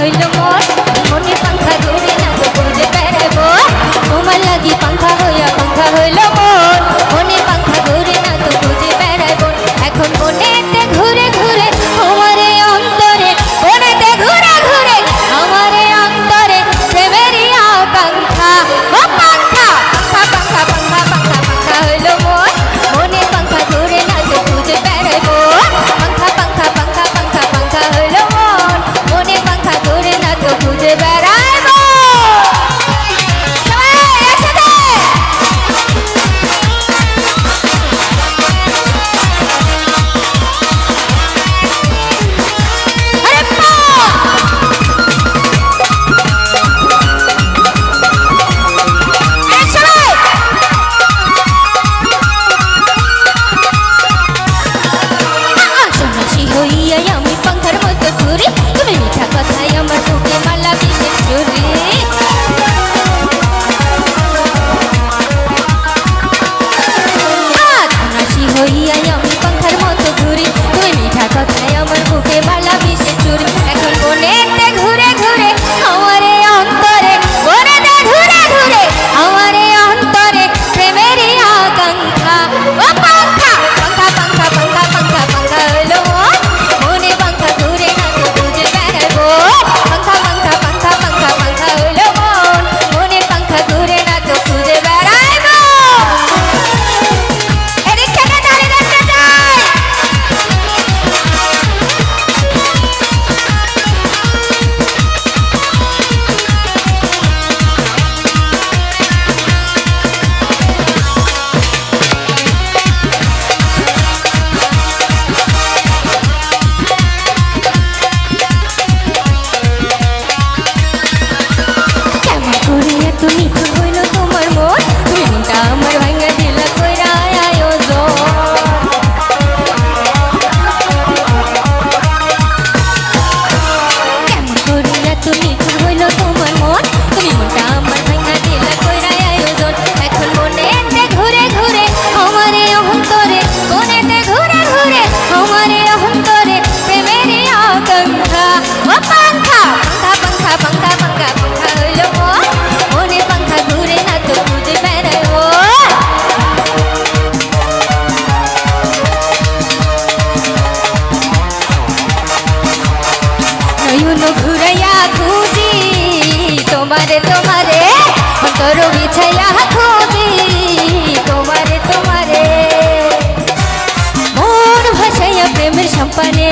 হইল মোর মনে পাঙ্খা ঘুরে না তো বুঝে বেড়াবো তোমার লাগি পাঙ্খা হইল মোর মনে পাঙ্খা ঘুরে না তো বুঝে বেড়াবো এখন মনেতে ঘুরে ঘুরে আমারে অন্তরে মনেতে ঘুরে ঘুরে আমারে অন্তরে প্রেমেরই আকাঙ্ক্ষা ও পাঙ্খা পাঙ্খা পাঙ্খা পাঙ্খা পাঙ্খা পাঙ্খা হইল মোর মনে পাঙ্খা ঘুরে না তো বুঝে বেড়াবো পাঙ্খা পাঙ্খা পাঙ্খা পাঙ্খা পাঙ্খা হইল মোর মনে পাঙ্খা ঘুরে না তো বুঝে বেড়াবো আমি পাঙ্খার মতো ঘুরি তুমি মিঠা কথায় আমার বুকে মালা বিশেষ চুরি হইয়া আমি পাঙ্খার মতো ঘুরি তুমি মিঠা কথায় আমার বুকে মালা বিশেষ চুরি এখন মনেতে ঘুরে ঘুরে আমারে অন্তরে মনেতে ঘুরে ঘুরে আমারে অন্তরে প্রেমেরই আকাঙ্ক্ষা ও পাঙ্খা পাঙ্খা পাঙ্খা পাঙ্খা পাঙ্খা পাঙ্খা হইলো মনে পাঙ্খা ঘুরে না তো বুঝে বেড়াবো পাঙ্খা পাঙ্খা পাঙ্খা পাঙ্খা পাঙ্খা হইলো মনে পাঙ্খা ঘুরে না তো খুঁজে বেড়াবো এদিক থেকে দাঁড়িয়ে দেখতে চাই কেমন করে এত নিখুঁত হইল তোমার মন তুমি মনটা আমার ভাঙা দিলা কইরা আয়োজন কেমন করে এত নিখুঁত হইল তোমার মন তুমি মনটা আমার ভাঙা দিলা কইরা আয়োজন এখন মনেতে ঘুরে ঘুরে আমারে অন্তরে মনেতে ঘুরে ঘুরে আমারে অন্তরে প্রেমেরই আকাঙ্ক্ষা ও পাঙ্খা পাঙ্খা পাঙ্খা পাঙ্খা পাঙ্খা হইল মনে পাঙ্খা ঘুরে না তো বুঝে বেড়াবো নয়ন ঘুরাইয়া খুঁজি তোমারে তোমারে অন্তর বিছাইয়া খুঁজি তোমারে তোমারে মন ভাসাইয়া প্রেমের সম্পানে